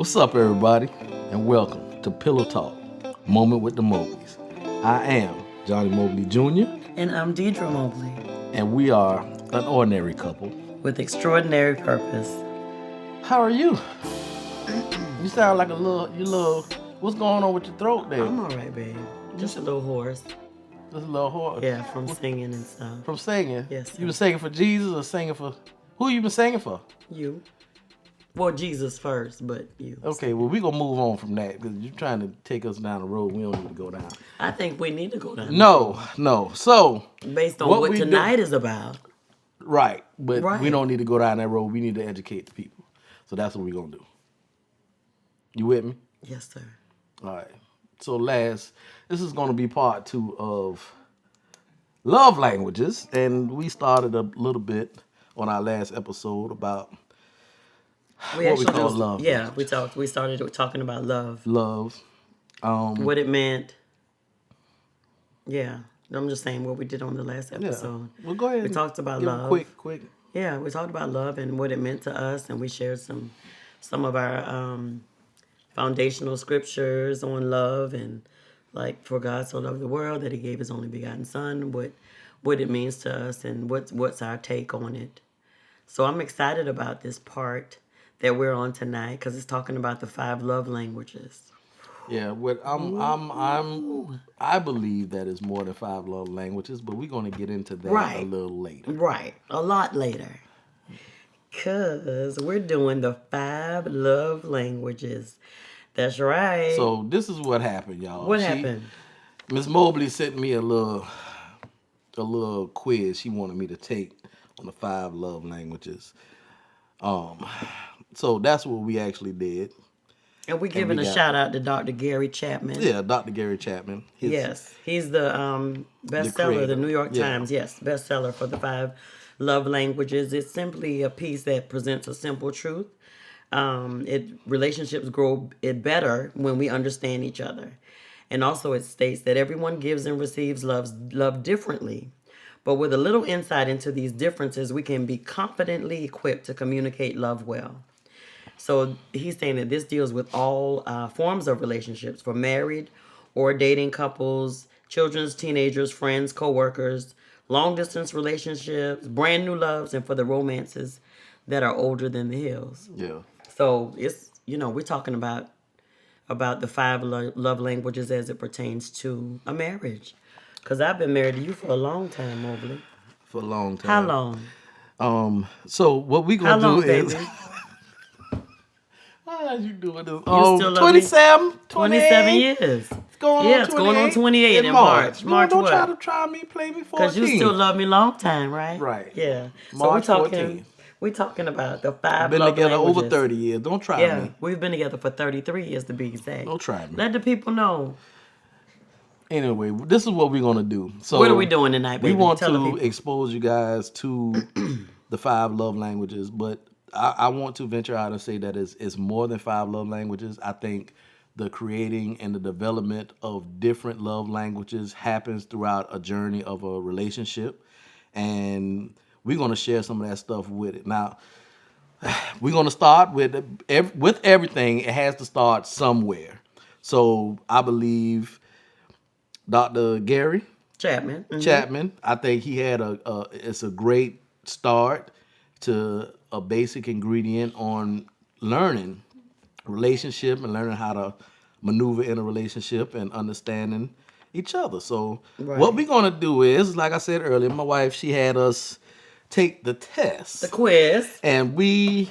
What's up, everybody, and welcome to Pillow Talk, Moment with the Mobleys. I am Johnny Mobley Jr., And I'm Deirdra Mobley. and we are an ordinary couple. With extraordinary purpose. How are you? You sound like you little, what's going on with your throat there? I'm alright, babe. Just a little hoarse. Just a little hard. Yeah, from singing and stuff. From singing? Yes, sir. You been singing for Jesus or singing for, who you been singing for? You. Well, Jesus first, but you. Okay, well, we're going to move on from that because you're trying to take us down the road we don't need to go down. I think we need to go down. No. So, based on what tonight is about. Right, but Right. we don't need to go down that road. We need to educate the people. So that's what we're going to do. You with me? Yes, sir. All right. So this is going to be part 2 of love languages. And we started a little bit on our last episode about what we call love. Yeah, we started talking about love. Love. What it meant. Yeah. I'm just saying what we did on the last episode. Yeah. Well, go ahead. We talked about give love. Quick. Yeah, we talked about love and what it meant to us, and we shared some of our foundational scriptures on love, and like, for God so loved the world that He gave His only begotten Son. What it means to us, and what's our take on it. So I'm excited about this part that we're on tonight because it's talking about the 5 love languages. Yeah, I believe that it's more than 5 love languages, but we're going to get into that a little later. Right, a lot later. Because we're doing the 5 love languages. That's right. So this is what happened, y'all. What happened? Miss Mobley sent me a little quiz she wanted me to take on the 5 love languages. So that's what we actually did. And we're giving a shout out to Dr. Gary Chapman. Yeah, Dr. Gary Chapman. Yes, he's the bestseller, the New York Times. Yes, bestseller for the 5 love languages. It's simply a piece that presents a simple truth. Relationships grow better when we understand each other. And also it states that everyone gives and receives love differently. But with a little insight into these differences, we can be confidently equipped to communicate love well. So he's saying that this deals with all forms of relationships, for married or dating couples, children's, teenagers, friends, co-workers, long-distance relationships, brand new loves, and for the romances that are older than the hills. Yeah. So it's, we're talking about the 5 love languages as it pertains to a marriage. Because I've been married to you for a long time, Mobley. For a long time. How long? So what we gonna do is. Baby? How are you doing this? You still love 27, 27 years. It's going it's going on 28 in March. March what? Don't try to play me 14. Because you still love me long time, right? Right. Yeah. March so 14th. We're talking about the 5 Been love together languages. over 30 years. Don't try me. We've been together for 33 years to be exact. Don't try me. Let the people know. Anyway, this is what we're gonna do. So what are we doing tonight, baby? We want to expose you guys to the 5 love languages, but I want to venture out and say that it's more than 5 love languages. I think the creating and the development of different love languages happens throughout a journey of a relationship, and we're going to share some of that stuff with it. Now, we're going to start with everything. It has to start somewhere. So I believe Dr. Gary Chapman. Mm-hmm. Chapman, I think he had it's a great start to a basic ingredient on learning relationship and learning how to maneuver in a relationship and understanding each other. So what we're going to do is, like I said earlier, my wife, she had us take the test. The quiz. And we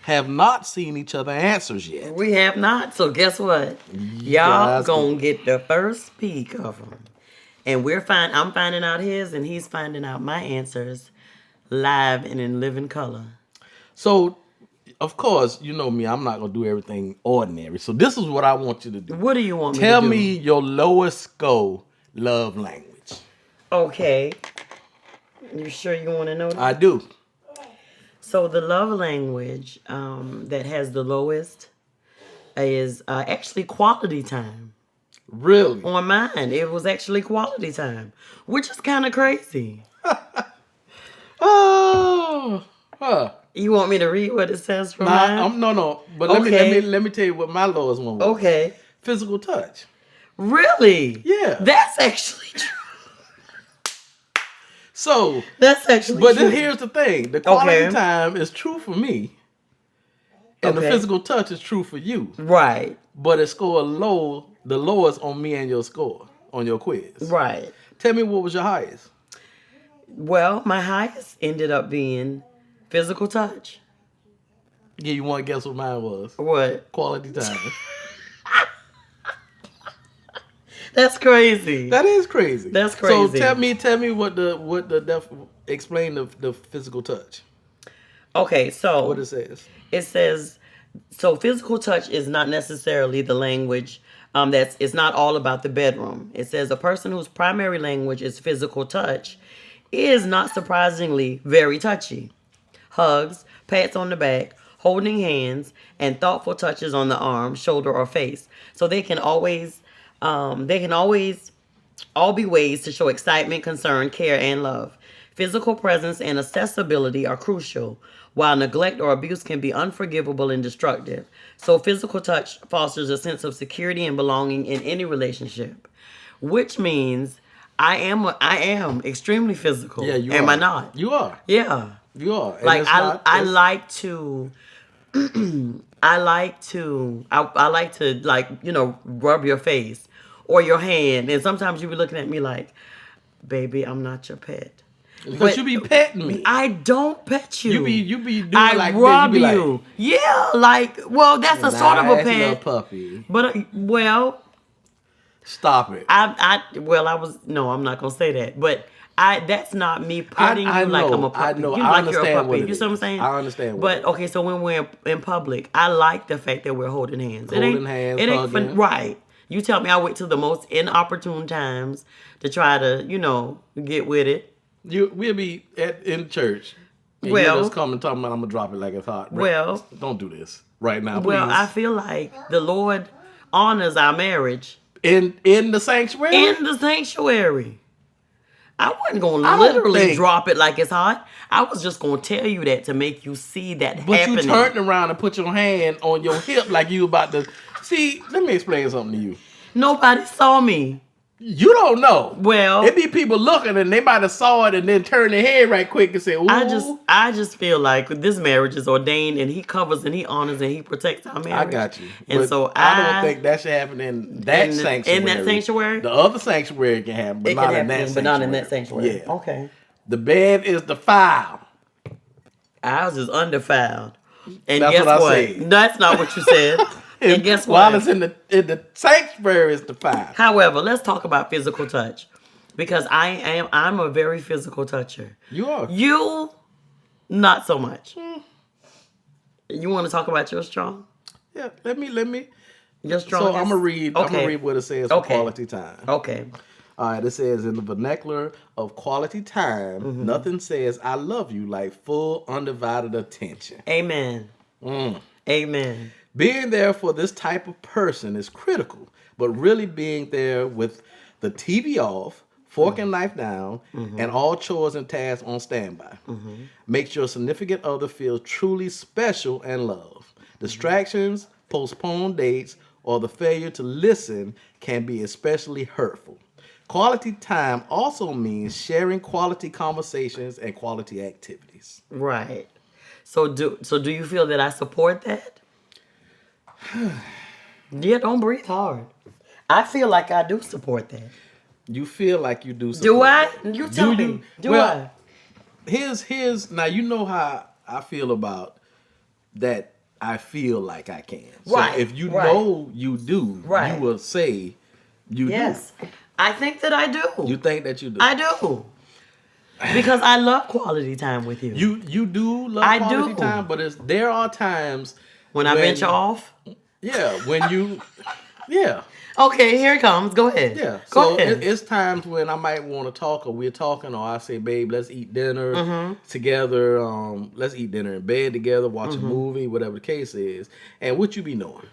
have not seen each other answers yet. We have not. So guess what? Y'all going to get the first peek of them. And I'm finding out his and he's finding out my answers live and in living color. So, of course, you know me, I'm not going to do everything ordinary. So this is what I want you to do. What do you want me to do? Tell me your lowest score love language. Okay. You sure you want to know that? I do. So the love language that has the lowest is actually quality time. Really? On mine, it was actually quality time, which is kind of crazy. Oh, You want me to read what it says for Nah, mine? no. But Okay. let me tell you what my lowest one was. Okay. Physical touch. Really? Yeah. That's actually true. So, That's actually but then true. here's the thing: the quality Okay. time is true for me, and the Okay. physical touch is true for you. Right. But it scored low, the lowest on me and your score on your quiz. Right. Tell me what was your highest? Well, my highest ended up being physical touch. Yeah, you want to guess what mine was? What? Quality time. That's crazy. That is crazy. That's So crazy. tell me explain the physical touch. Okay, What so it says. it says so physical touch is not necessarily the language that's it's not all about the bedroom. It says a person whose primary language is physical touch is not surprisingly very touchy. Hugs, pats on the back, holding hands, and thoughtful touches on the arm, shoulder, or face. So they can always all be ways to show excitement, concern, care, and love. Physical presence and accessibility are crucial, while neglect or abuse can be unforgivable and destructive. So, physical touch fosters a sense of security and belonging in any relationship, which means I am extremely physical. Yeah, you Am I are. not? You are. Yeah. You are. And Like it's not. I It's, like to I like to like, rub your face or your hand, and sometimes you be looking at me like, baby, I'm not your pet. because But you be petting me. I don't pet you. You be doing I like this. You rub be like, you. Yeah, like, well, that's a sort of a nice little pet. puppy. But well, Stop it. I was no, I'm not gonna say that. But that's not me petting I you like I'm know. a I puppy. know. You I like you're a understand puppy. what it You see what I'm is. saying? I understand what But it is. okay, so when we're in public, I like the fact that we're holding hands. Holding hands, it ain't fun, hugging. right. You tell me I wait till the most inopportune times to try to, get with it. We'll be in church, and you'll just Well, come and talk about I'm gonna drop it like it's hot. well, Don't do this right now, well, I please. feel like the Lord honors our marriage In the sanctuary. in the sanctuary. I wasn't going to I don't literally think. drop it like it's hot. I was just going to tell you that to make you see that But happening. you turned around and put your hand on your hip like you about to. See, let me explain something to you. Nobody saw me. You don't know. Well, It be people looking and they might have saw it and then turn their head right quick and say, "Ooh." I just feel like this marriage is ordained, and He covers and He honors and He protects our marriage. I got you. And But so I don't think that should happen in that sanctuary. In that sanctuary, The other sanctuary can happen, but it not can in that happen, sanctuary. but not in that sanctuary. Yeah. Okay. The bed is defiled. Ours is undefiled. And That's guess what I what? said. That's not what you said. And guess what? While it's in the sanctuary, it's defiled. However, let's talk about physical touch, because I'm a very physical toucher. You are. You, not so much. You want to talk about your strong? Yeah. Let me. Your strong. So I'm gonna read. I'm Okay. gonna read what it says for Okay. quality time. Okay. All right, it says in the vernacular of quality time, Mm-hmm. nothing says "I love you" like full, undivided attention. Amen. Amen. Being there for this type of person is critical, but really being there with the TV off, fork and knife down, and all chores and tasks on standby makes your significant other feel truly special and loved. Distractions, postponed dates, or the failure to listen can be especially hurtful. Quality time also means sharing quality conversations and quality activities. Right. So do you feel that I support that? Yeah, don't breathe hard. I feel like I do support that. You feel like you do. Do I? that. You tell Do me. you? Do Well, I? here's now you know how I feel about that. I feel like I can. So Right, if you right. know you do, Right. you will say you Yes. I think that I do. do. You think that you do. I do. Because I love quality time with you. You do love I quality do. time, but there are times when I venture off. Yeah, when you yeah. Okay, here it comes. Go ahead. Yeah, Go so ahead. it's times when I might want to talk, or we're talking, or I say, "Babe, let's eat dinner Mm-hmm. together. Let's eat dinner in bed together, watch a movie, whatever the case is." And what you be knowing?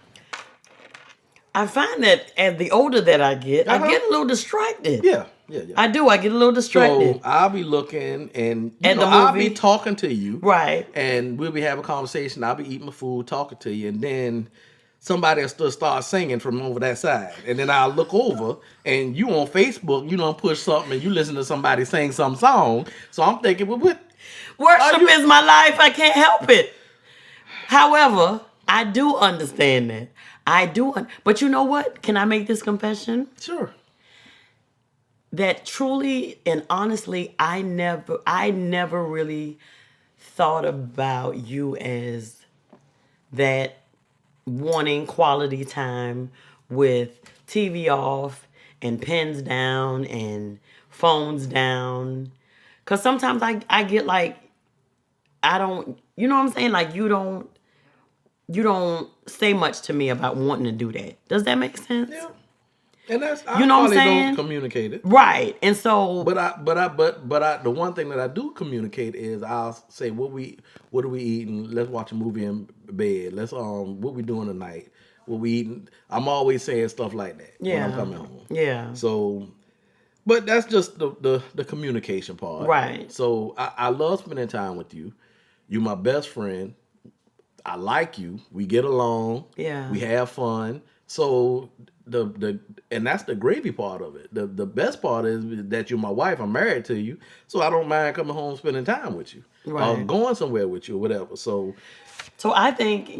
I find that as the older that I get, I Uh-huh. get a little distracted. Yeah, yeah, yeah. I do. I get a little distracted. So I'll be looking, and At the I'll be movie. talking to you, Right. and we'll be having a conversation. I'll be eating my food, talking to you, and then somebody will still start singing from over that side, and then I'll look over, and you on Facebook, you don't push something, and you listen to somebody sing some song. So I'm thinking, well, what? Worship is my life. I can't help it. However, I do understand that. I do. But you know what? Can I make this confession? Sure. That truly and honestly, I never really thought about you as that wanting quality time with TV off and pens down and phones down. Cause sometimes I get like, I don't, you know what I'm saying? Like you don't say much to me about wanting to do that. Does that make sense? Yeah. And that's You know what I'm probably saying? don't communicate it. Right. And so But the one thing that I do communicate is I'll say what are we eating? Let's watch a movie in bed. Let's what we doing tonight? What we eating? I'm always saying stuff like that when I'm coming home. Yeah. So, but that's just the communication part. Right. So I love spending time with you. You're my best friend. I like you. We get along. Yeah. We have fun. So and that's the gravy part of it. The best part is that you're my wife. I'm married to you, so I don't mind coming home spending time with you, or Right. going somewhere with you, or whatever. So I think,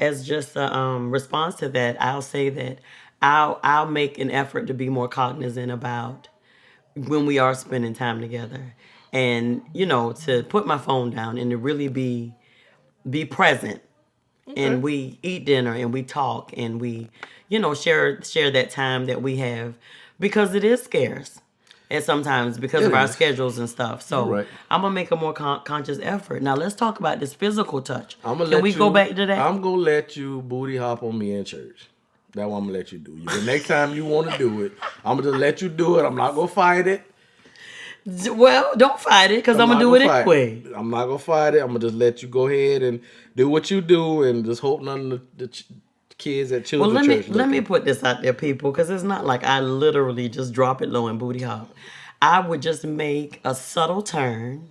as just a response to that, I'll say that I'll make an effort to be more cognizant about when we are spending time together, and to put my phone down and to really be present. And we eat dinner and we talk and we, share that time that we have, because it is scarce. And sometimes because of our schedules and stuff. So Right. I'm going to make a more conscious effort. Now let's talk about this physical touch. I'm gonna Can we go back to that? I'm gonna let you booty hop on me in church. That's what I'm gonna let you do. The next time you want to do it, I'm gonna just let you do it. I'm not gonna fight it. Well, don't fight it, because I'm going to do it anyway. I'm not gonna fight it. I'm gonna just let you go ahead and do what you do, and just hope none of the kids at Well, children's church. let me put this out there, people, because it's not like I literally just drop it low and booty hop. I would just make a subtle turn,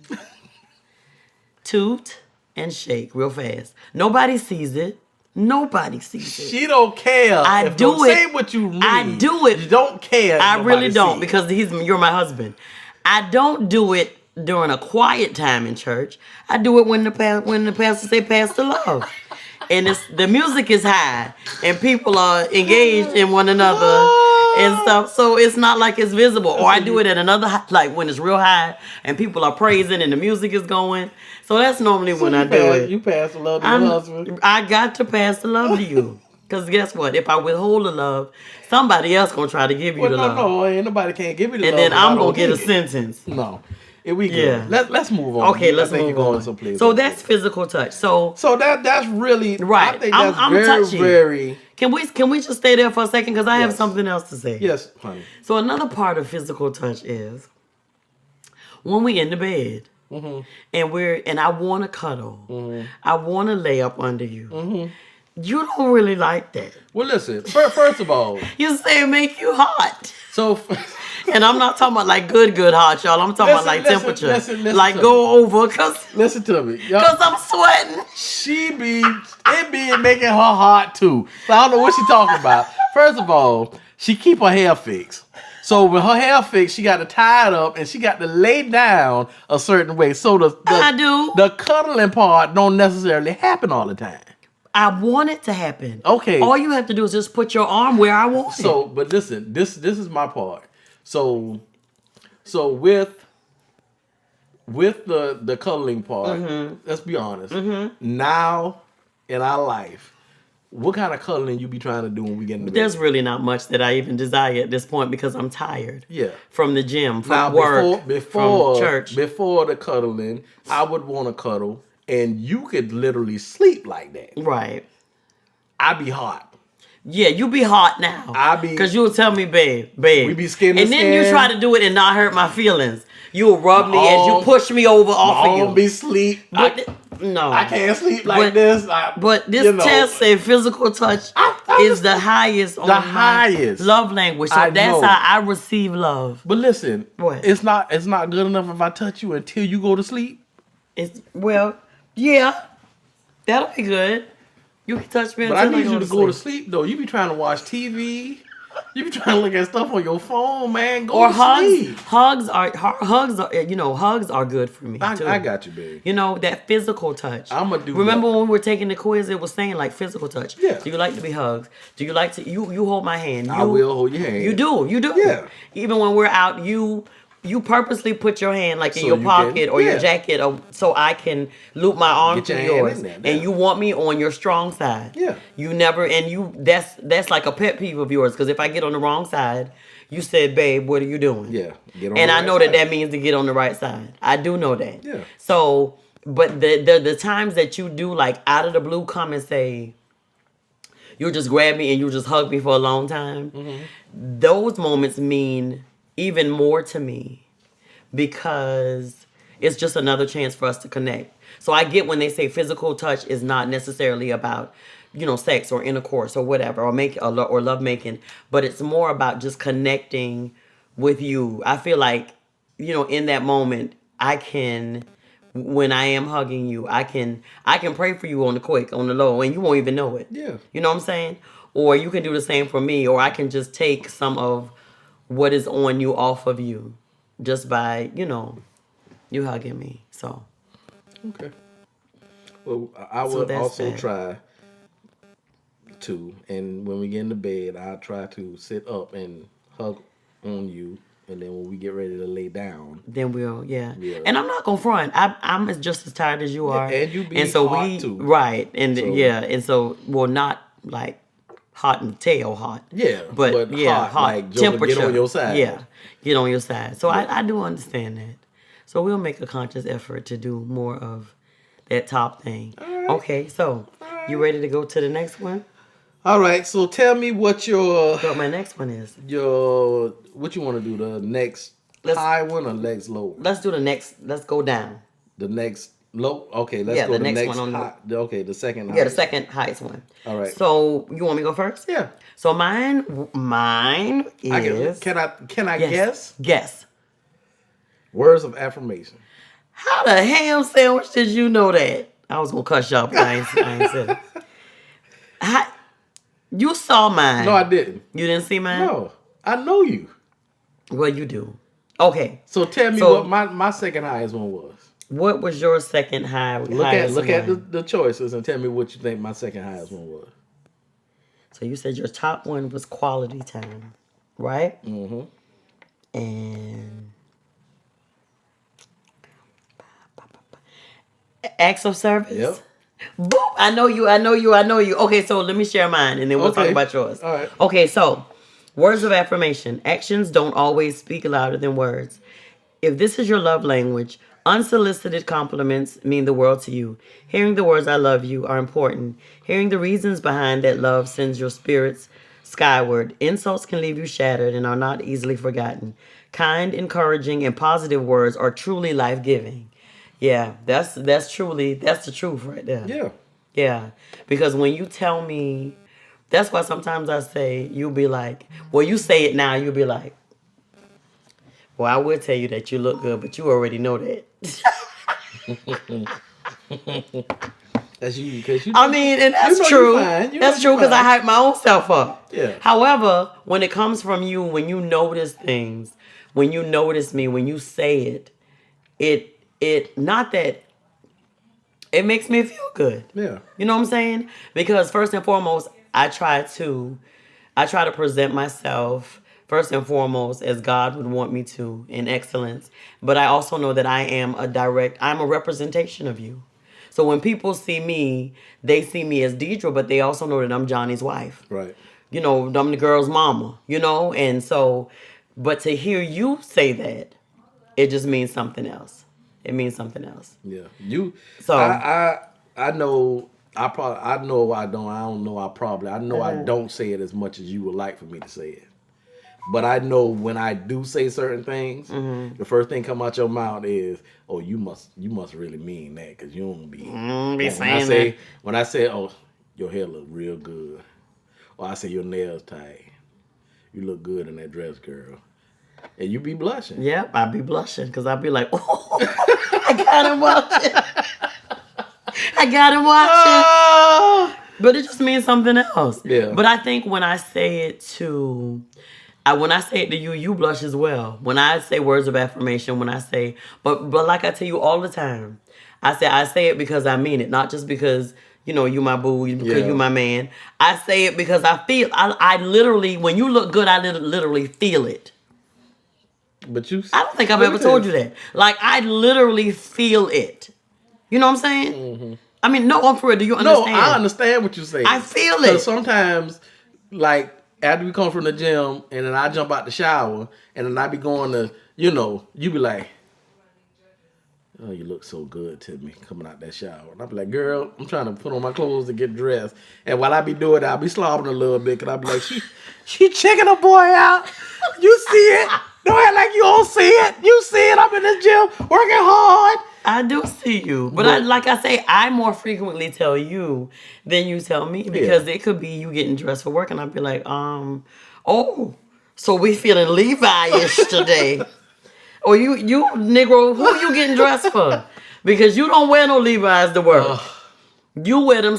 toot and shake real fast. Nobody sees it. Nobody sees it. She don't care. I do it. Say what you mean. I do it. You don't care. I really don't, because you're my husband. I don't do it during a quiet time in church. I do it when the pastor say pass the love. And the music is high and people are engaged in one another and stuff. So it's not like it's visible. Or I do it at another like when it's real high and people are praising and the music is going. So that's normally when I do it. You pass the love to your husband. I got to pass the love to you. Because guess what? If I withhold the love, somebody else going to try to give you the love. No, ain't nobody can't give you the love. And then I'm going to get a sentence. No. Here we go. Yeah. Let's move on. Okay, let's move on. So that's physical touch. So that's really right. I think that's I'm very, touchy. very. Can we just stay there for a second, because I have something else to say. Yes, honey. So another part of physical touch is when we in the bed and I want to cuddle. I want to lay up under you. You don't really like that. Well, listen. First of all, You say it make you hot. so. And I'm not talking about like good hot, y'all. I'm talking about like temperature. Listen like to go over, cause Listen to me. I'm sweating. It be making her hot too. So I don't know what she talking about. First of all, she keep her hair fixed. So with her hair fixed, she got to tie it up and she got to lay down a certain way. So I do. The cuddling part don't necessarily happen all the time. I want it to happen. Okay. All you have to do is just put your arm where I want it. So, but listen, this is my part. So with the cuddling part, let's be honest. Now in our life, what kind of cuddling you be trying to do when we get in the bed? There's really not much that I even desire at this point, because I'm tired. Yeah. From the gym, from Now, work, before from church. Before the cuddling, I would want to cuddle, and you could literally sleep like that. Right. I'd be hot. Yeah, you be hot now. Because you'll tell me, babe. We be skin to and then you skin. try to do it and not hurt my feelings. You'll rub me as you push me over off of you. I don't be sleep. No. I can't sleep like this. But this test say physical touch is the highest on my highest love language. So I that's know. how I receive love. But listen, What? it's not good enough if I touch you until you go to sleep. It's well, yeah, that'll be good. You can touch me But I until I need go you to to go to sleep. sleep though. You be trying to watch TV. You be trying to look at stuff on your phone, man. Go Or to hugs. sleep. Hugs are hugs are good for me too. I got you, babe. You know, that physical touch. I'ma do Remember that. when we were taking the quiz, it was saying like physical touch. Yeah. Do you like to be hugged? Do you like to you hold my hand? I will hold your hand. You do. You do. Yeah. Even when we're out, you purposely put your hand like in So your you pocket can- or your yeah. jacket so I can loop my arm Get your through hand yours. in there, And yeah. you want me on your strong side. Yeah. You never and you that's like a pet peeve of yours because if I get on the wrong side, you said, babe, what are you doing? Yeah. Get on And the I right know side. that means to get on the right side. I do know that. Yeah. So, but the times that you do like out of the blue come and say, you'll just grab me and you just hug me for a long time. Mm-hmm. Those moments mean even more to me because it's just another chance for us to connect. So I get when they say physical touch is not necessarily about, sex or intercourse or whatever, or love making, but it's more about just connecting with you. I feel like, in that moment, when I am hugging you, I can pray for you on the low, and you won't even know it. Yeah. You know what I'm saying? Or you can do the same for me, or I can just take some of what is on you off of you just by, you hugging me. So Okay. Well, I So would that's also that. try to, and when we get into bed, I try to sit up and hug on you, and then when we get ready to lay down, then we'll, yeah. yeah, And I'm not gonna front. I'm just as tired as you yeah, are. and you And be so hot too. right, and So yeah, and so well, not like hot and tail hot. yeah, But but yeah, hot like hot Joe to get temperature. on your side. Yeah, get on your side. So Yeah. I do understand that. So we'll make a conscious effort to do more of that top thing. All right. Okay, so All you right. ready to go to the next one? All right. So tell me what What my next one is. what you want to do? The next Let's high one or next low one? let's do the next. Let's go down. The next low. Okay, let's Yeah, go the the next next one on the- high. Okay, the second. Yeah, the highest. second highest one. All right. So you want me to go first? Yeah. So mine is. Can I Yes. guess? Guess. Words of affirmation. How the ham sandwich did you know that? I was gonna cuss y'all, but I ain't said it. You saw mine. No, I didn't. You didn't see mine? No, I know you. Well, you do. Okay. So tell me So- what my second highest one was. What was your second highest Look at one? the choices and tell me what you think my second highest one was. So you said your top one was quality time, right? Mm-hmm. And acts of service. Yep. Boop. I know you. Okay, so let me share mine and then we'll talk Okay. about yours. All right. Okay, so words of affirmation. Actions don't always speak louder than words. If this is your love language, unsolicited compliments mean the world to you. Hearing the words I love you are important. Hearing the reasons behind that love sends your spirits skyward. Insults can leave you shattered and are not easily forgotten. Kind, encouraging, and positive words are truly life-giving. Yeah, that's the truth right there. Yeah. Yeah, because when you tell me, that's why sometimes I say, you'll be like, well, you say it now, you'll be like, well, I will tell you that you look good, but you already know that. That's you because you. I mean, and that's You know true. you fine. You That's know true you because I fine. hype my own self up. Yeah. However, when it comes from you, when you notice things, when you notice me, when you say it not that it makes me feel good. Yeah. You know what I'm saying? Because first and foremost, I try to present myself first and foremost as God would want me to in excellence. But I also know that I'm a representation of you. So when people see me, they see me as Deirdra, but they also know that I'm Johnny's wife. Right. I'm the girl's mama, and so, but to hear you say that, it just means something else. It means something else. Yeah. You. So- I know. I know I don't. I don't know. I know I don't say it as much as you would like for me to say it. But I know when I do say certain things, the first thing come out your mouth is, "Oh, you must really mean that because you don't be." Be Like saying that. when I say, "Oh, your hair look real good," Or I say your nails tight. You look good in that dress, girl. And you be blushing. Yep, I'd be blushing because I'd be like, oh, I got him watching. I got him watching. Oh! But it just means something else. Yeah. But I think when I say it to, when I say it to you, you blush as well. When I say words of affirmation, when I say, but like I tell you all the time, I say it because I mean it, not just because you my boo, because you my man. I say it because I feel. I literally, when you look good, I literally feel it. But you, I don't think I've ever told you that. Like, I literally feel it. You know what I'm saying? Mm-hmm. I mean, no, I'm for real. Do you understand? No, I understand what you're saying. I feel it. Because sometimes, like, after we come from the gym, and then I jump out the shower, and then I be going to, you be like, oh, you look so good to me coming out that shower. And I be like, girl, I'm trying to put on my clothes to get dressed. And while I be doing that, I be slobbering a little bit, because I be like, she checking a boy out. You see it. Don't act like you don't see it. You see it. I'm in this gym working hard. I do see you. But like I say, I more frequently tell you than you tell me, because it could be you getting dressed for work and I'd be like, oh, so we feeling Levi-ish today. Or you Negro, who you getting dressed for? Because you don't wear no Levi's to work. You wear them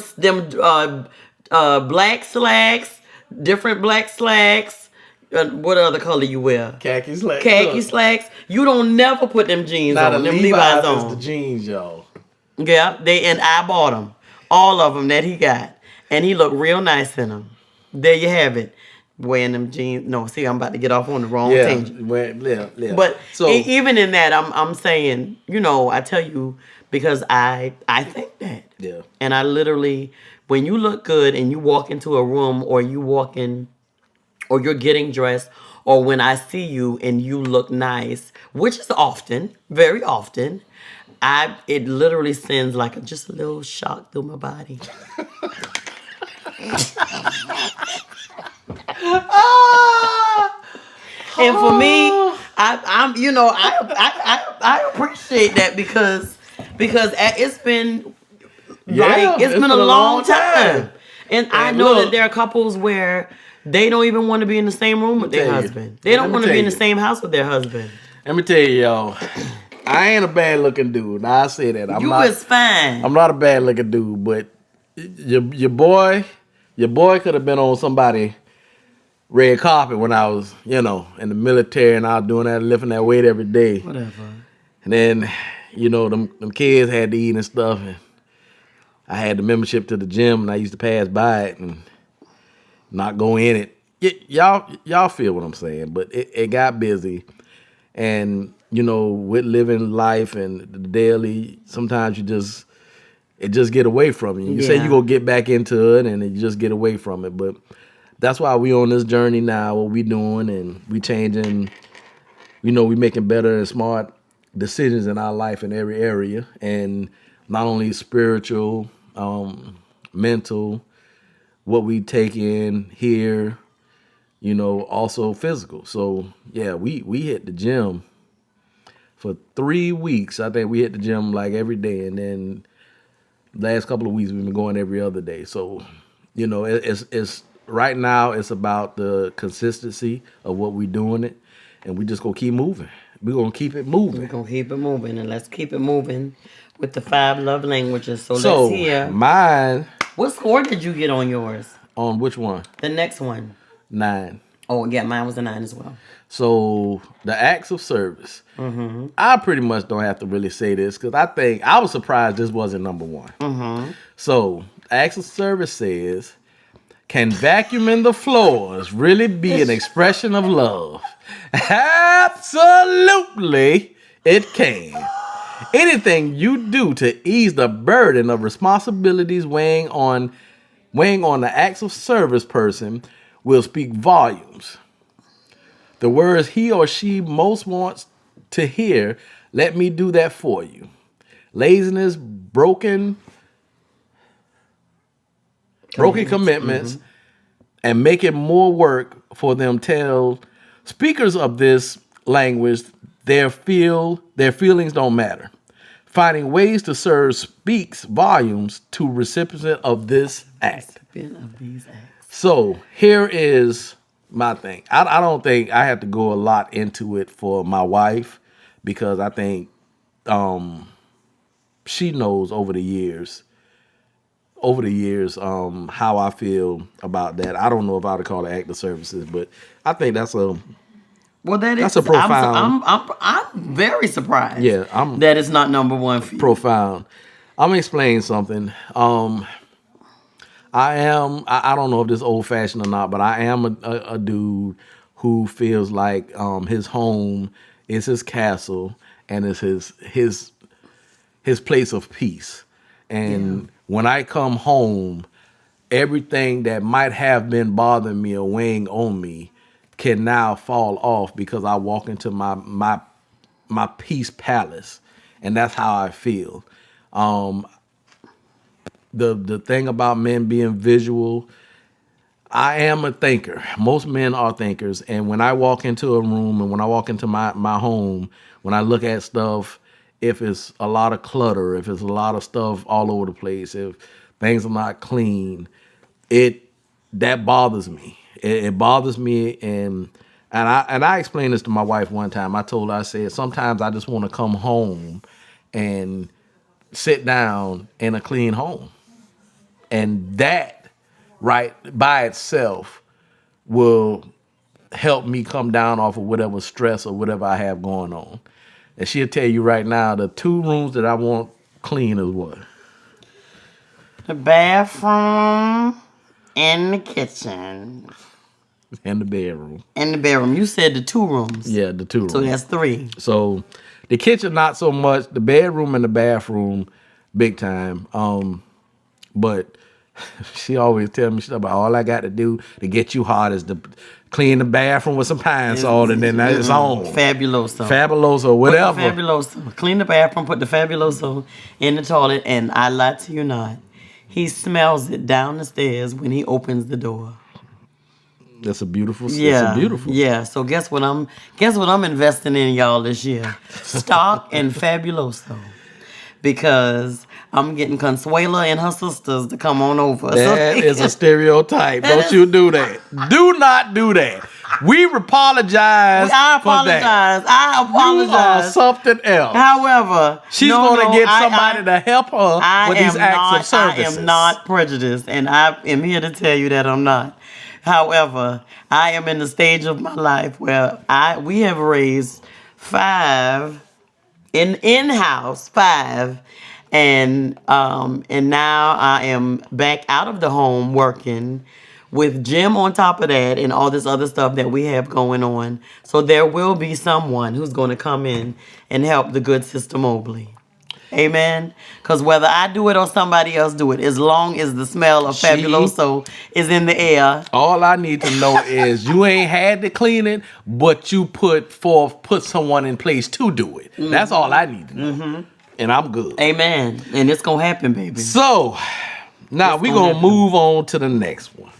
black slacks, different black slacks. What other color you wear? Khaki slacks. Khaki slacks. You don't never put them jeans Now on. the Them Levi's on. is the jeans, y'all. Yeah, and I bought them. All of them that he got. And he looked real nice in them. There you have it. Wearing them jeans. No, see, I'm about to get off on the wrong tangent. Yeah. But so, even in that, I'm saying, I tell you, because I think that. Yeah. And I literally, when you look good and you walk into a room, or you walk in, or you're getting dressed, or when I see you and you look nice, which is often, very often, it literally sends like just a little shock through my body. And for me, I appreciate that because it's been it's been a long time. And I know that there are couples where they don't even want to be in the same room with their husband. They don't want to be in the same house with their husband. Let me tell you, y'all, I ain't a bad looking dude. Now, I say that. You was fine. I'm not a bad looking dude, but your boy could have been on somebody red carpet when I was, in the military, and I was doing that, lifting that weight every day. Whatever. And then, them kids had to eat and stuff, and I had the membership to the gym, and I used to pass by it and not go in it. Y'all feel what I'm saying, but it got busy. And, with living life and the daily, sometimes it just get away from you. You say you're going to get back into it, and you just get away from it. But that's why we on this journey now, what we doing, and we changing, we making better and smart decisions in our life in every area. And not only spiritual, mental, what we take in here, also physical. So yeah, we hit the gym for 3 weeks. I think we hit the gym like every day, and then last couple of weeks we've been going every other day. So it's right now it's about the consistency of what we doing it, and we just gonna keep moving. We're gonna keep it moving. We're gonna keep it moving, and let's keep it moving with the 5 love languages. So let's hear mine. What score did you get on yours? On which one? The next one. 9. Oh, yeah, mine was a 9 as well. So the acts of service. Mm-hmm. I pretty much don't have to really say this, because I was surprised this wasn't number 1. Mm-hmm. So acts of service says, can vacuuming the floors really be an expression of love? Absolutely, it can. Anything you do to ease the burden of responsibilities weighing on the acts of service person will speak volumes. The words he or she most wants to hear, let me do that for you. Laziness, broken commitments, mm-hmm. and making more work for them tell speakers of this language their feelings don't matter. Finding ways to serve speaks volumes to recipients of this act. champion of these acts. So here is my thing. I don't think I have to go a lot into it for my wife because I think she knows how I feel about that. I don't know if I would call it active services, but I think that's a That's a profound. I'm very surprised. Yeah, that it's not number one for you. Profound. I'm gonna explain something. I don't know if this is old fashioned or not, but I am a dude who feels like his home is his castle and is his place of peace. And when I come home, everything that might have been bothering me or weighing on me can now fall off because I walk into my peace palace, and that's how I feel. The thing about men being visual, I am a thinker. Most men are thinkers, and when I walk into a room and when I walk into my home, when I look at stuff, if it's a lot of clutter, if it's a lot of stuff all over the place, if things are not clean, that bothers me. It bothers me, and I explained this to my wife one time. I told her, I said, sometimes I just want to come home and sit down in a clean home. And that, right, by itself will help me come down off of whatever stress or whatever I have going on. And she'll tell you right now, the 2 rooms that I want clean is what? The bathroom and the kitchen. And the bedroom. And the bedroom. You said the 2 rooms. Yeah, the 2 rooms. So that's 3. So the kitchen, not so much. The bedroom and the bathroom, big time. But she always tell me, she's about all I got to do to get you hot is to clean the bathroom with some pine salt, and then it's on. Fabuloso, whatever. Fabuloso. Clean the bathroom, put the Fabuloso in the toilet, and I lie to you not, he smells it down the stairs when he opens the door. That's a beautiful. Yeah, it's beautiful. Yeah. So guess what I'm investing in, y'all, this year? Stock and Fabuloso, because I'm getting Consuela and her sisters to come on over. That is a stereotype. Don't you do that. Do not do that. We apologize. I apologize. For that. I apologize. You are something else. However, she's going to get somebody to help her with these acts of services. I am not prejudiced, and I am here to tell you that I'm not. However, I am in the stage of my life where we have raised 5 in-house 5. And now I am back out of the home working with Jim on top of that and all this other stuff that we have going on. So there will be someone who's going to come in and help the good Sister Mobley. Amen. Because whether I do it or somebody else do it, as long as the smell of Fabuloso is in the air. All I need to know is you ain't had to clean it, but you put someone in place to do it. Mm-hmm. That's all I need to know. Mm-hmm. And I'm good. Amen. And it's going to happen, baby. So, now we're going to move on to the next one.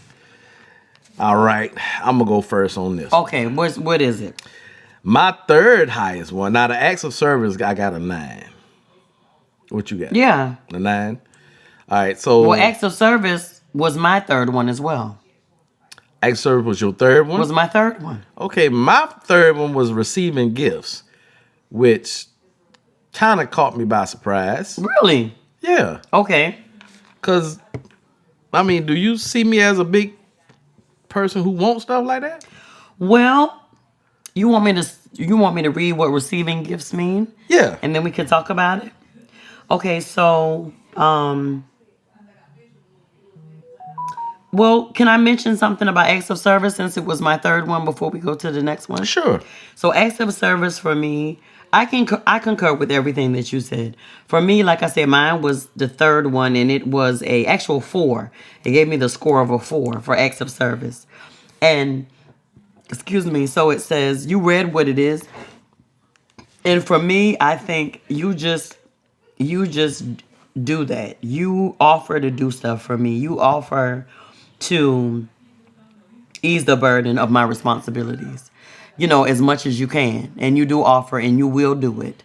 All right. I'm going to go first on this. Okay. What is it? My 3rd highest one. Now, the acts of service, I got a 9. What you got? Yeah. A 9? All right. So. Well, acts of service was my 3rd one as well. Acts of service was your 3rd one? Was my 3rd one. Okay. My 3rd one was receiving gifts, which kind of caught me by surprise. Really? Yeah. Okay. Because, I mean, do you see me as a big person who wants stuff like that? Well, you want me to read what receiving gifts mean? Yeah. And then we can talk about it? Okay, so, well, can I mention something about acts of service since it was my 3rd one before we go to the next one? Sure. So acts of service for me, I concur with everything that you said. For me, like I said, mine was the 3rd one, and it was a actual 4. It gave me the score of a 4 for acts of service. And, excuse me, so it says, you read what it is. And for me, I think you just do that. You offer to do stuff for me. You offer to ease the burden of my responsibilities, as much as you can. And you do offer, and you will do it.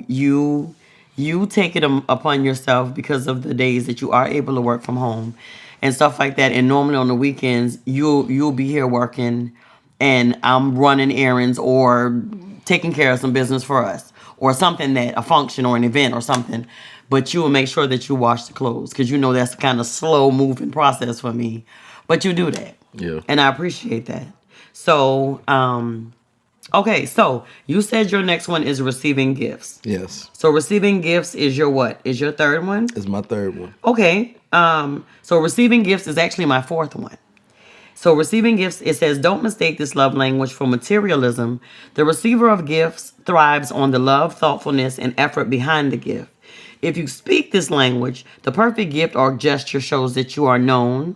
You you take it upon yourself because of the days that you are able to work from home and stuff like that. And normally on the weekends, you'll be here working, and I'm running errands or taking care of some business for us or something, that a function or an event or something. But you will make sure that you wash the clothes because you know that's the kind of slow moving process for me. But you do that, Yeah. and I appreciate that. So, okay, so you said your next one is receiving gifts. Yes. So receiving gifts is your what? Is your third one? It's my third one. Okay. So receiving gifts is actually my fourth one. So receiving gifts, it says, don't mistake this love language for materialism. The receiver of gifts thrives on the love, thoughtfulness, and effort behind the gift. If you speak this language, the perfect gift or gesture shows that you are known,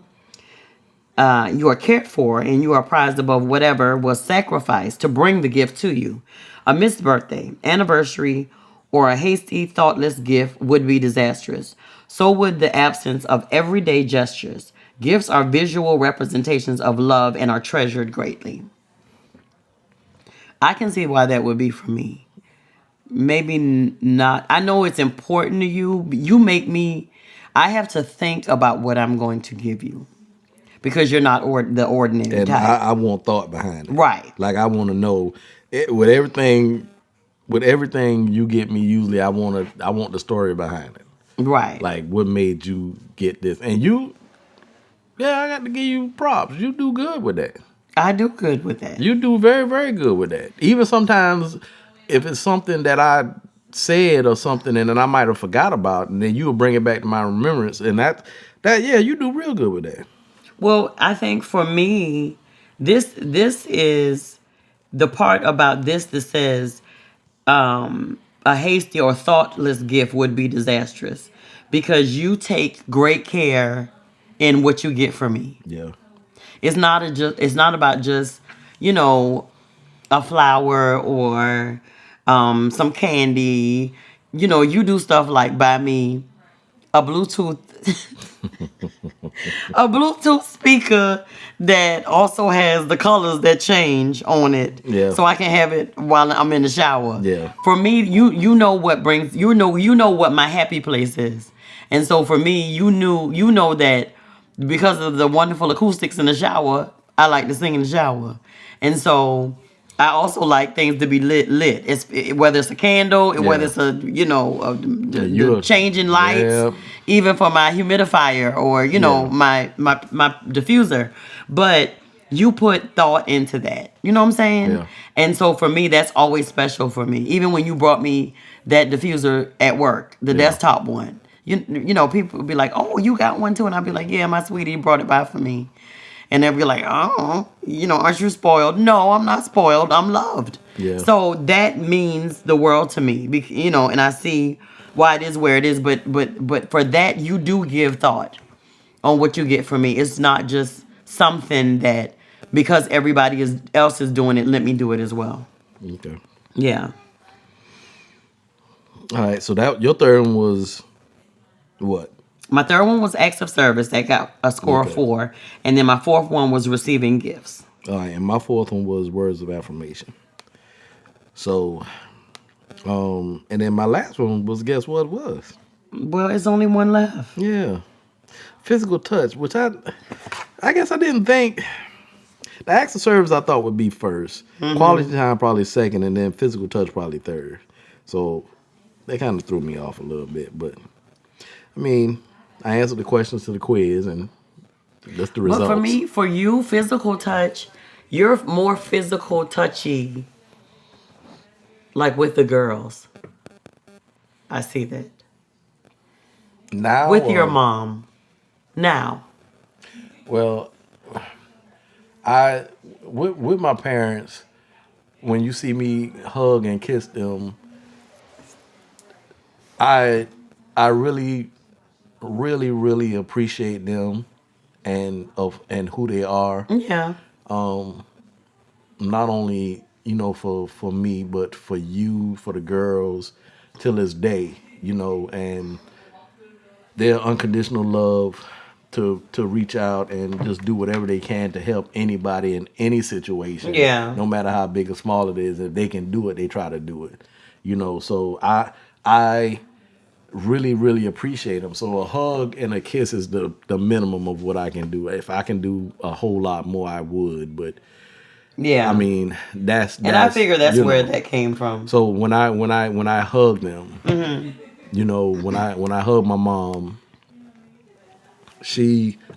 you are cared for, and you are prized above whatever was sacrificed to bring the gift to you. A missed birthday, anniversary, or a hasty, thoughtless gift would be disastrous. So would the absence of everyday gestures. Gifts are visual representations of love and are treasured greatly. I can see why that would be for me. Maybe not. I know it's important to you. But you make me, I have to think about what I'm going to give you because you're not the ordinary And type. I want thought behind it. Right. Like I want to know with everything you get me. Usually, I want the story behind it. Right. Like what made you get this? And yeah, I got to give you props. You do good with that. I do good with that. You do very, very good with that. Even sometimes, if it's something that I said or something, and then I might have forgot about, and then you will bring it back to my remembrance, and yeah, you do real good with that. Well, I think for me, this is the part about this that says a hasty or thoughtless gift would be disastrous because you take great care in what you get from me. Yeah, It's not about just, you know, a flower or some candy. You know, you do stuff like buy me a Bluetooth a Bluetooth speaker that also has the colors that change on it, Yeah. so I can have it while I'm in the shower. Yeah. For me, you know what brings you know what my happy place is, and so for me, you know that because of the wonderful acoustics in the shower, I like to sing in the shower, and so I also like things to be lit. Whether it's a candle, whether Yeah. it's the you're changing lights, yeah. even for my humidifier or Yeah. my diffuser. But you put thought into that. You know what I'm saying? Yeah. And so for me, that's always special for me. Even when you brought me that diffuser at work, the desktop one. You know, people would be like, "Oh, you got one too," and I'd be like, "Yeah, my sweetie brought it by for me." And they'll be like, "Oh, aren't you spoiled?" No, I'm not spoiled. I'm loved. Yeah. So that means the world to me, and I see why it is where it is. But for that, you do give thought on what you get from me. It's not just something that because everybody else is doing it, let me do it as well. Okay. Yeah. All right. So that your third one was what? My third one was acts of service that got a score of Okay. 4, and then my fourth one was receiving gifts. All right, and my fourth one was words of affirmation. So, and then my last one was guess what it was? Well, it's only one left. Yeah, physical touch, which I guess I didn't think. The acts of service I thought would be 1st, quality time probably second, and then physical touch probably third. So they kind of threw me off a little bit, but I mean, I answered the questions to the quiz, and that's the results. But for you, physical touch, you're more physical touchy, like with the girls. I see that. Now With your mom. Now. Well, with my parents, when you see me hug and kiss them, I really, really, really appreciate them and who they are. Yeah. Not only for me, but for you, for the girls, till this day. And their unconditional love to reach out and just do whatever they can to help anybody in any situation. Yeah. No matter how big or small it is, if they can do it, they try to do it. So I really, really appreciate them. So a hug and a kiss is the minimum of what I can do. If I can do a whole lot more, I would. But I Yeah. mean, And I that's figure that's you where know. that came from. So when I hug them, when I hug my mom,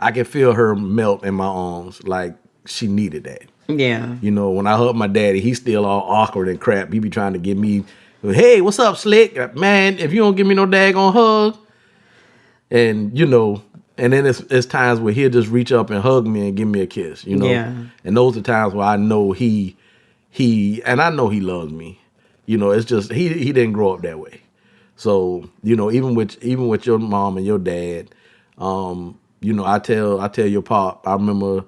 I can feel her melt in my arms like she needed that. Yeah. When I hug my daddy, he's still all awkward and crap. He be trying to give me, hey, what's up, Slick? Man, if you don't give me no daggone hug, and and then it's times where he'll just reach up and hug me and give me a kiss. Yeah. And those are times where I know and I know he loves me. It's just he didn't grow up that way. So even with your mom and your dad, I tell your pop. I remember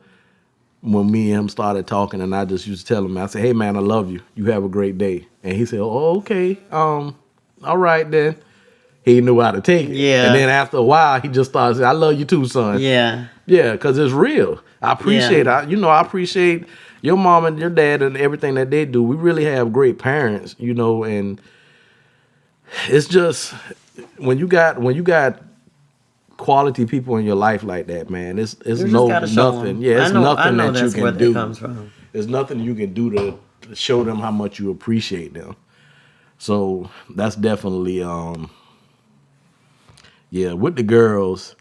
when me and him started talking, and I just used to tell him, I said, "Hey man, I love you. You have a great day." And he said, "Oh, okay. All right then." He knew how to take it. And Yeah. then after a while, he just started saying, "I love you too, son." Yeah. Yeah, because it's real. I appreciate Yeah. I appreciate your mom and your dad and everything that they do. We really have great parents, and it's just when you got quality people in your life like that, man, it's You just no gotta show nothing. them. Yeah, it's I nothing know that you that's where can that do. comes from. There's nothing you can do to show them how much you appreciate them. So that's definitely yeah, with the girls,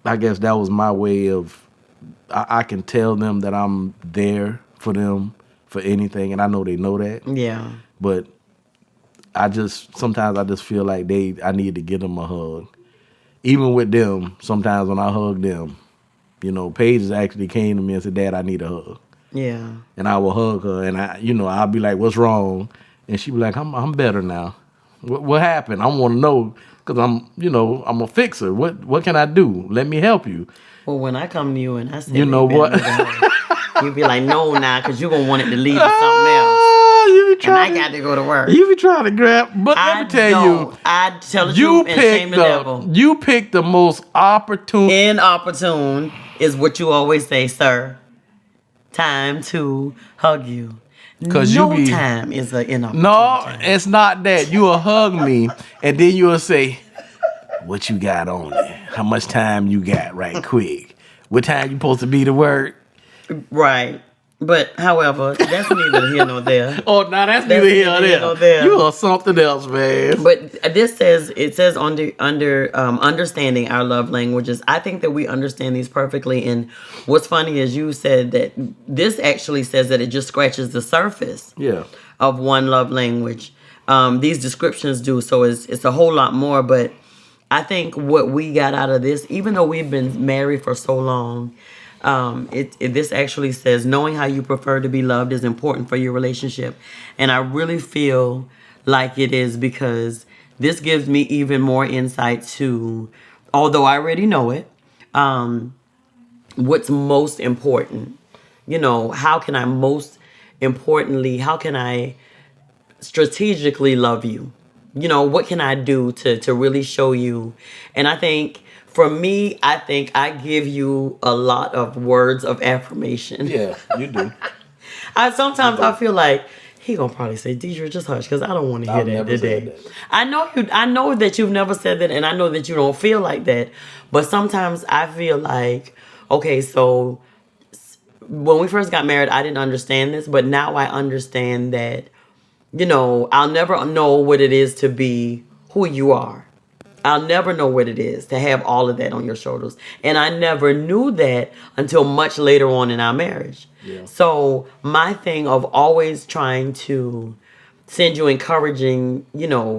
I guess that was my way of I can tell them that I'm there for them for anything, and I know they know that. Yeah. But sometimes I just feel like I need to give them a hug. Even with them, sometimes when I hug them, Paige actually came to me and said, "Dad, I need a hug." Yeah. And I will hug her, and I'll be like, "What's wrong?" And she be like, "I'm better now." What happened? I want to know because I'm a fixer. What can I do? Let me help you. Well, when I come to you and I say, You know baby, I what? need a hug, you be like, no, now, because you're going to want it to lead to something else. You be And I trying got to go to work. you be trying to grab, but let I me tell don't. you, I tell the you truth and shame picked the devil. the most opportune. Inopportune is what you always say, sir. Time to hug you. Cause you No be time is an inopportune no, time. it's not that. You will hug me, and then you will say, "What you got on you? How much time you got? Right quick. What time you supposed to be to work?" Right. But, however, that's neither here nor there. Oh, now that's That's neither here nor neither here there. nor there. You are something else, man. But it says under understanding our love languages. I think that we understand these perfectly. And what's funny is you said that this actually says that it just scratches the surface Yeah, of one love language. These descriptions do, so it's a whole lot more. But I think what we got out of this, even though we've been married for so long, this actually says knowing how you prefer to be loved is important for your relationship, and I really feel like it is because this gives me even more insight to, although I already know it, what's most important. How can I most importantly, how can I strategically love you? What can I do to really show you? And I think for me, I think I give you a lot of words of affirmation. yeah, you do. I feel like he gonna probably say, "Deidre, just hush," because I don't want to hear I've that never said today. that. I know you. I know that you've never said that, and I know that you don't feel like that. But sometimes I feel like, okay, so when we first got married, I didn't understand this, but now I understand that. I'll never know what it is to be who you are. I'll never know what it is to have all of that on your shoulders. And I never knew that until much later on in our marriage. Yeah. So my thing of always trying to send you encouraging,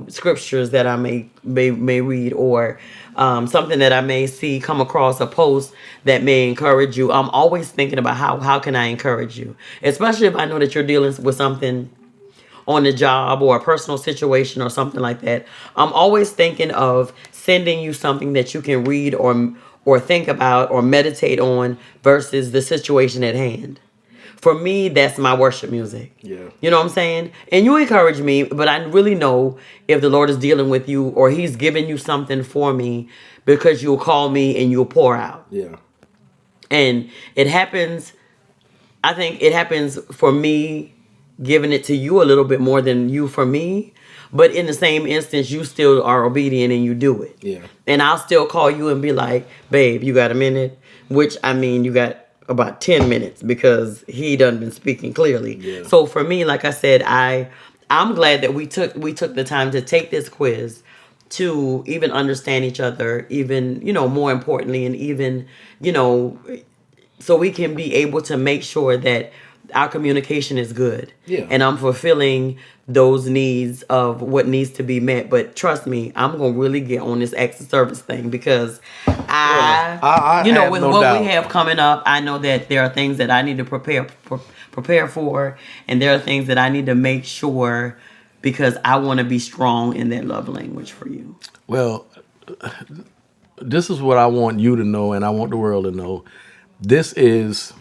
scriptures that I may read, or something that I may see come across a post that may encourage you. I'm always thinking about how can I encourage you, especially if I know that you're dealing with something on the job or a personal situation or something like that. I'm always thinking of sending you something that you can read or think about or meditate on versus the situation at hand. For me, that's my worship music. Yeah. You know what I'm saying? And you encourage me, but I really know if the Lord is dealing with you or he's giving you something for me because you'll call me and you'll pour out. Yeah. And it happens, I think it happens for me giving it to you a little bit more than you for me. but in the same instance, you still are obedient and you do it. Yeah. And I'll still call you and be like, babe, you got a minute? Which, I mean, you got about 10 minutes because he done been speaking clearly. Yeah. So for me, like I said, I'm glad that we took the time to take this quiz to even understand each other, even, more importantly, and even, so we can be able to make sure that our communication is good. Yeah. And I'm fulfilling those needs of what needs to be met. But trust me, I'm going to really get on this acts of service thing because I have with no what doubt. we have coming up, I know that there are things that I need to prepare for, and there are things that I need to make sure because I want to be strong in that love language for you. Well, this is what I want you to know, and I want the world to know. This is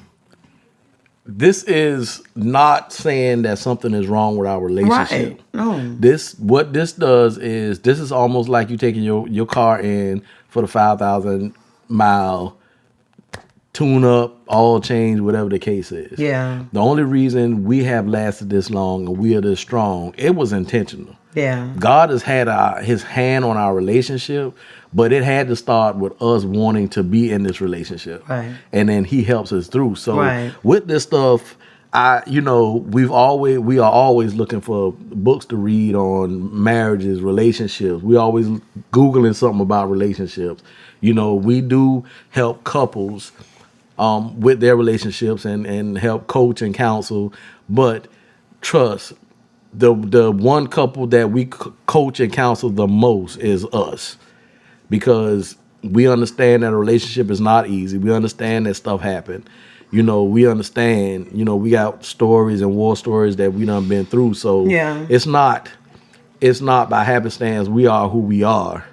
not saying that something is wrong with our relationship. Right. No. What this does is this is almost like you taking your car in for the 5,000-mile tune up, all change, whatever the case is. Yeah. The only reason we have lasted this long and we are this strong, it was intentional. Yeah. God has had his hand on our relationship, but it had to start with us wanting to be in this relationship. Right. And then he helps us through. So Right. with this stuff, we are always looking for books to read on marriages, relationships. We always Googling something about relationships. We do help couples with their relationships and help coach and counsel. But trust, the one couple that we coach and counsel the most is us, because we understand that a relationship is not easy. We understand that stuff happen. We understand. We got stories and war stories that we done been through. So Yeah. it's not by happenstance we are who we are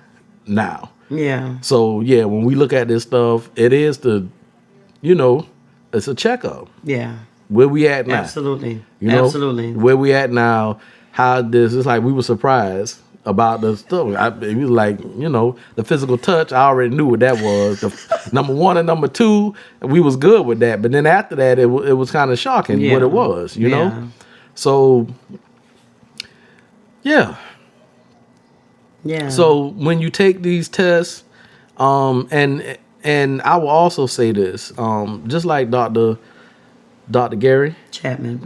now. Yeah. So yeah, when we look at this stuff, it is it's a checkup. Yeah. Where we at now? Absolutely. Absolutely. Where we at now? It's like we were surprised about the stuff. It was like, the physical touch. I already knew what that was. The number one and number two, we was good with that. But then after that, it was kind of shocking what it was. You know. So yeah. Yeah. So when you take these tests, and I will also say this, just like Dr. Gary Chapman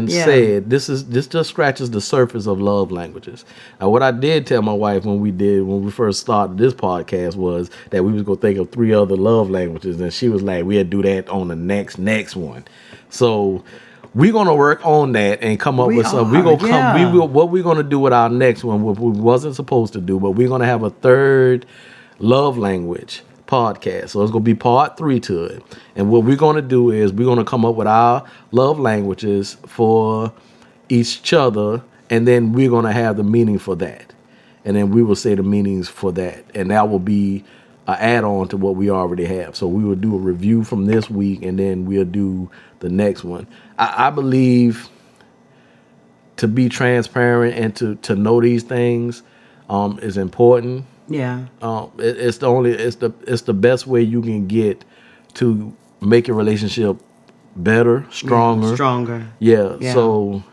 said, this just scratches the surface of love languages. Now, what I did tell my wife when we first started this podcast was that we was gonna think of 3 other love languages, and she was like, we'll do that on the next one. So we're gonna work on that and come up with something. What we're gonna do with our next one, what we wasn't supposed to do, but we're gonna have a 3rd love language podcast. So it's gonna be part 3 to it. And what we're gonna do is we're gonna come up with our love languages for each other, and then we're gonna have the meaning for that. And then we will say the meanings for that. And that will be an add-on to what we already have. So we will do a review from this week, and then we'll do the next one. I believe to be transparent and to know these things is important. Yeah. It's the best way you can get to make your relationship better, stronger. Yeah. So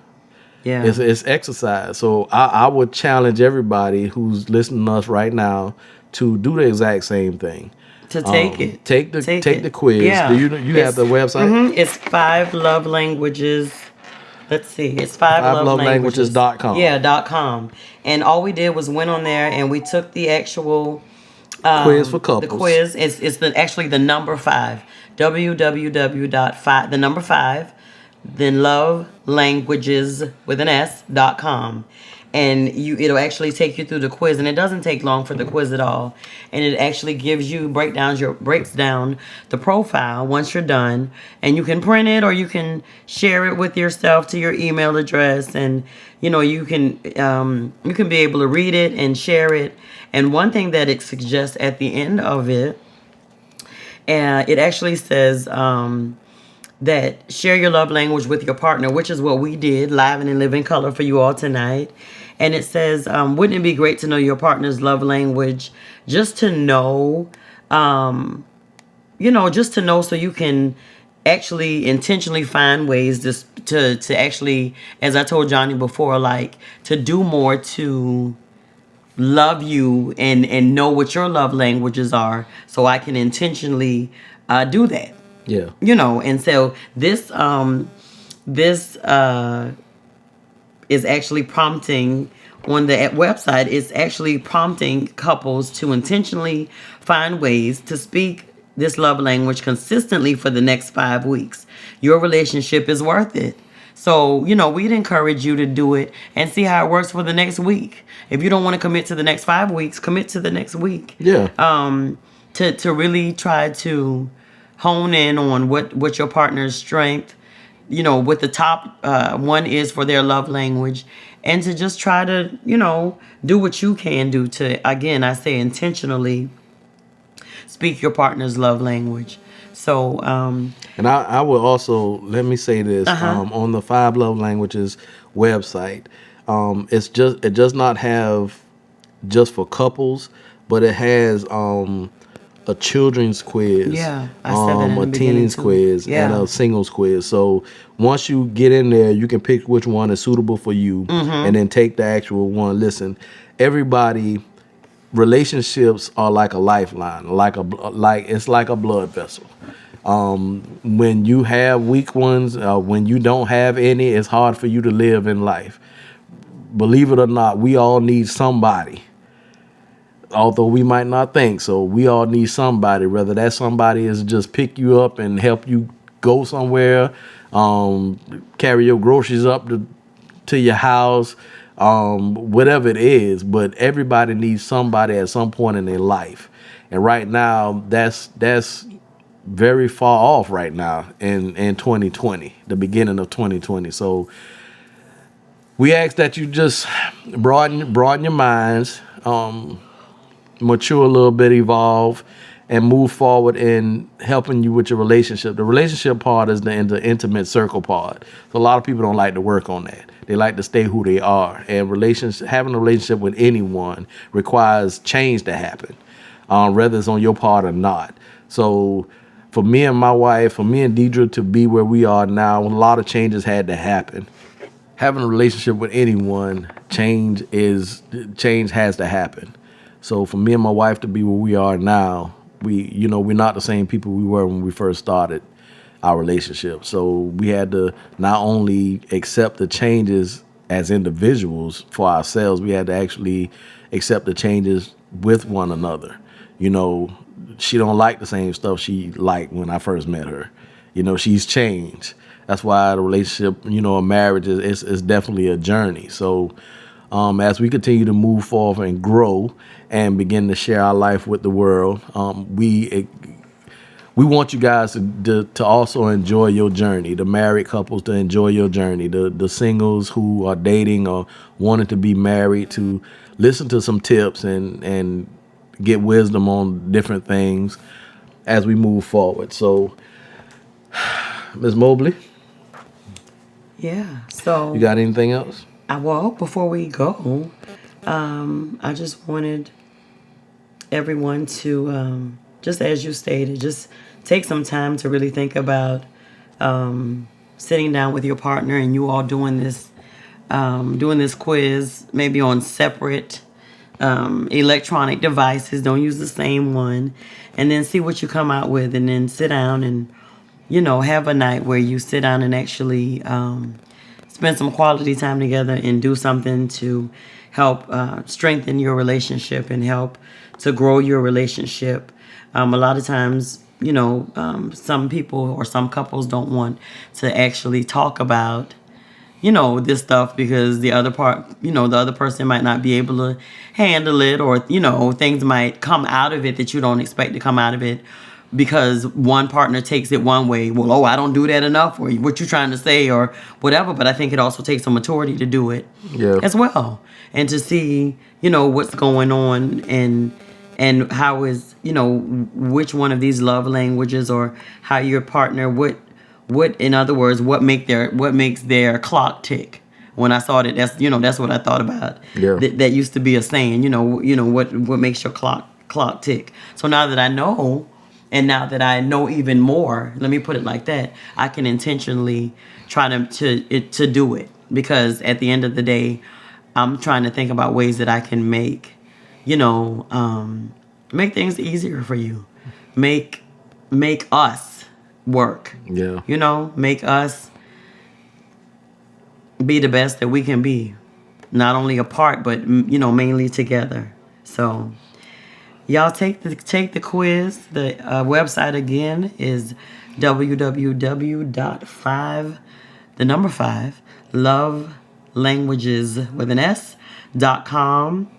yeah, it's exercise. So I would challenge everybody who's listening to us right now to do the exact same thing. To take it. Take the quiz. Yeah. Do you have the website? Mm-hmm. It's 5 love languages. Let's see. It's 5lovelanguages.com. Yeah, .com. And all we did was went on there and we took the actual quiz for couples. The quiz. It's actually the number 5. www.5 the number 5 then lovelanguages with an s.com. And it'll actually take you through the quiz, and it doesn't take long for the quiz at all. And it actually gives you breaks down the profile once you're done, and you can print it or you can share it with yourself to your email address, and you can be able to read it and share it. And one thing that it suggests at the end of it, it actually says that share your love language with your partner, which is what we did live and in living color for you all tonight. And it says, wouldn't it be great to know your partner's love language, just to know, just to know so you can actually intentionally find ways to actually, as I told Johnny before, like to do more to love you and know what your love languages are, so I can intentionally do that. Yeah. And so this is actually prompting on the website. It's actually prompting couples to intentionally find ways to speak this love language consistently for the next 5 weeks. Your relationship is worth it. So, we'd encourage you to do it and see how it works for the next week. If you don't want to commit to the next 5 weeks, commit to the next week. Yeah. To really try to hone in on what your partner's strength, what the top one is for their love language, and to just try to, do what you can do to, again, I say intentionally speak your partner's love language. So, And I will also, let me say this, uh-huh. on the Five Love Languages website, it does not have just for couples, but it has a children's quiz, Yeah, I said that in a the beginning teens too. quiz, and Yeah. a singles quiz. So once you get in there, you can pick which one is suitable for you, and then take the actual one. Listen, everybody, relationships are like a lifeline, it's like a blood vessel. When you have weak ones, when you don't have any, it's hard for you to live in life. Believe it or not, we all need somebody. Although we might not think so, we all need somebody. Whether that somebody is just pick you up and help you go somewhere, carry your groceries up to your house, whatever it is. But everybody needs somebody at some point in their life. And right now, that's very far off right now in 2020, the beginning of 2020. So we ask that you just broaden your minds, mature a little bit, evolve, and move forward in helping you with your relationship. The relationship part is the intimate circle part. So a lot of people don't like to work on that. They like to stay who they are. And having a relationship with anyone requires change to happen, whether it's on your part or not. So for me and my wife, for me and Deirdra to be where we are now, a lot of changes had to happen. Having a relationship with anyone, change has to happen. So for me and my wife to be where we are now, we're not the same people we were when we first started our relationship. So we had to not only accept the changes as individuals for ourselves, we had to actually accept the changes with one another. She don't like the same stuff she liked when I first met her. She's changed. That's why the relationship, a marriage is definitely a journey. So as we continue to move forward and grow and begin to share our life with the world, we want you guys to also enjoy your journey. The married couples to enjoy your journey. The singles who are dating or wanting to be married to listen to some tips and get wisdom on different things as we move forward. So, Ms. Mobley, Yeah. you So, got anything else? well, before we go, I just wanted everyone to, just as you stated, just take some time to really think about sitting down with your partner and you all doing this quiz, maybe on separate electronic devices. Don't use the same one, and then see what you come out with, and then sit down and have a night where you sit down and actually spend some quality time together and do something to help strengthen your relationship and help to grow your relationship. A lot of times, some people or some couples don't want to actually talk about this stuff because the other person might not be able to handle it, or things might come out of it that you don't expect to come out of it because one partner takes it one way. Well, I don't do that enough, or what you trying to say, or whatever. But I think it also takes some maturity to do it Yeah. as well, and to see what's going on, and how is which one of these love languages, or how your partner, what in other words, what makes their clock tick. When I saw that, that's what I thought about. Yeah. That used to be a saying. What makes your clock tick. So now that I know, And now that I know even more, let me put it like that, I can intentionally try to do it, because at the end of the day, I'm trying to think about ways that I can make, make things easier for you, make us work, make us be the best that we can be, not only apart but mainly together. So y'all take the quiz. The website again is www.5 the number 5 lovelanguages.com.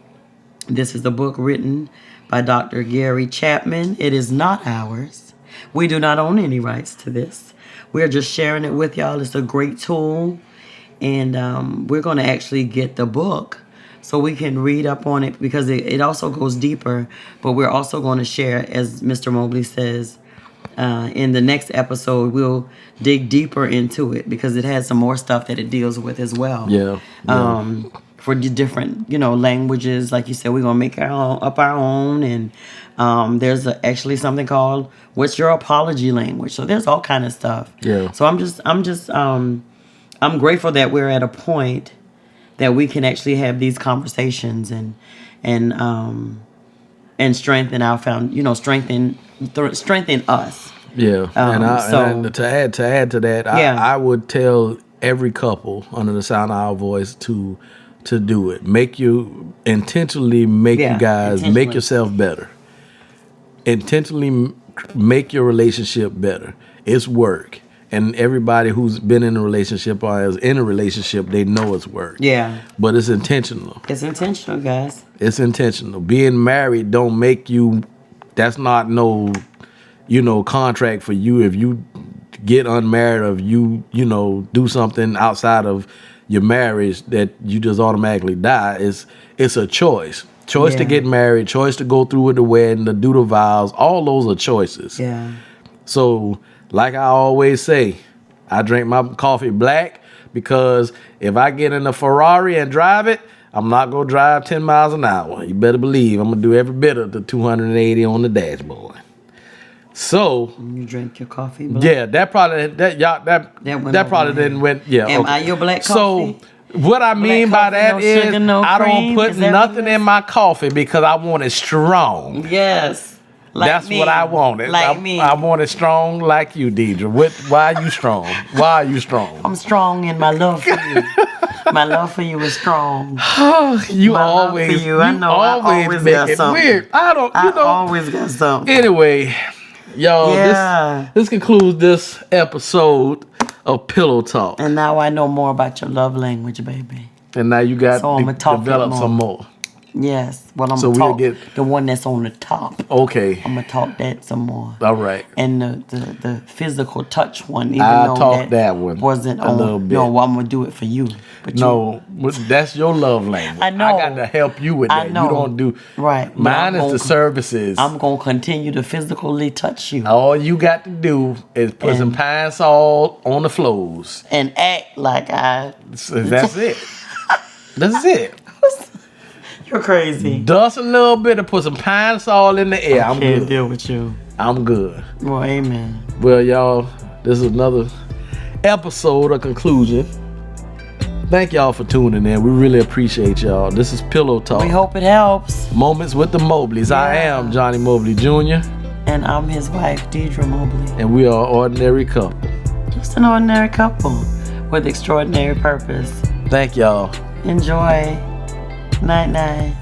This is the book written by Dr. Gary Chapman. It is not ours. We do not own any rights to this. We're just sharing it with y'all. It's a great tool. And we're going to actually get the book so we can read up on it, because it also goes deeper. But we're also going to share, as Mr. Mobley says, in the next episode, we'll dig deeper into it, because it has some more stuff that it deals with as well. Yeah. For the different, languages, like you said, we're gonna make our own, and there's actually something called "What's Your Apology Language?" So there's all kind of stuff. Yeah. So I'm grateful that we're at a point that we can actually have these conversations and strengthen our strengthen us. Yeah. And to add to that, I would tell every couple under the sound of our voice to do it. Intentionally make you guys make yourself better. Intentionally make your relationship better. It's work. And everybody who's been in a relationship or is in a relationship, they know it's work. Yeah. But it's intentional. It's intentional, guys. It's intentional. Being married don't make you, that's not no, contract for you. If you get unmarried, or if you, do something outside of your marriage, that you just automatically die. It's a choice. Choice to get married, choice to go through with the wedding, to do the vows. All those are choices. Yeah. So, like I always say, I drink my coffee black, because if I get in a Ferrari and drive it, I'm not going to drive 10 miles an hour. You better believe I'm going to do every bit of the 280 on the dashboard. So you drink your coffee black? Yeah, that probably didn't went. Yeah. Am I your black coffee? So what I mean by that is I don't put nothing in my coffee, because I want it strong. Yes. That's what I wanted. Me. I want it strong like you, Deirdra. Why are you strong? Why are you strong? I'm strong in my love for you. My love for you is strong. You always make it weird. I always got something. Anyway, y'all, this concludes this episode of Pillow Talk. And now I know more about your love language, baby. And now you got to develop some more. Yes. Well, I'm going to talk the one that's on the top. Okay. I'm going to talk that some more. All right. And the physical touch one, even I'll talk that one wasn't a little bit. No, I'm going to do it for you. But that's your love language. I know. I got to help you with that. You don't do. Right. Mine is the services. I'm going to continue to physically touch you. All you got to do is put some pine salt on the floors. And act like That's it. That's it. You're crazy. Dust a little bit and put some pine salt in the air. I'm good. I can't deal with you. I'm good. Well, amen. Well, y'all, this is another episode of conclusion. Thank y'all for tuning in. We really appreciate y'all. This is Pillow Talk. We hope it helps. Moments with the Mobleys. Yeah. I am Johnnie Mobley Jr. And I'm his wife, Deirdra Mobley. And we are an ordinary couple. Just an ordinary couple with extraordinary purpose. Thank y'all. Enjoy. Night, night.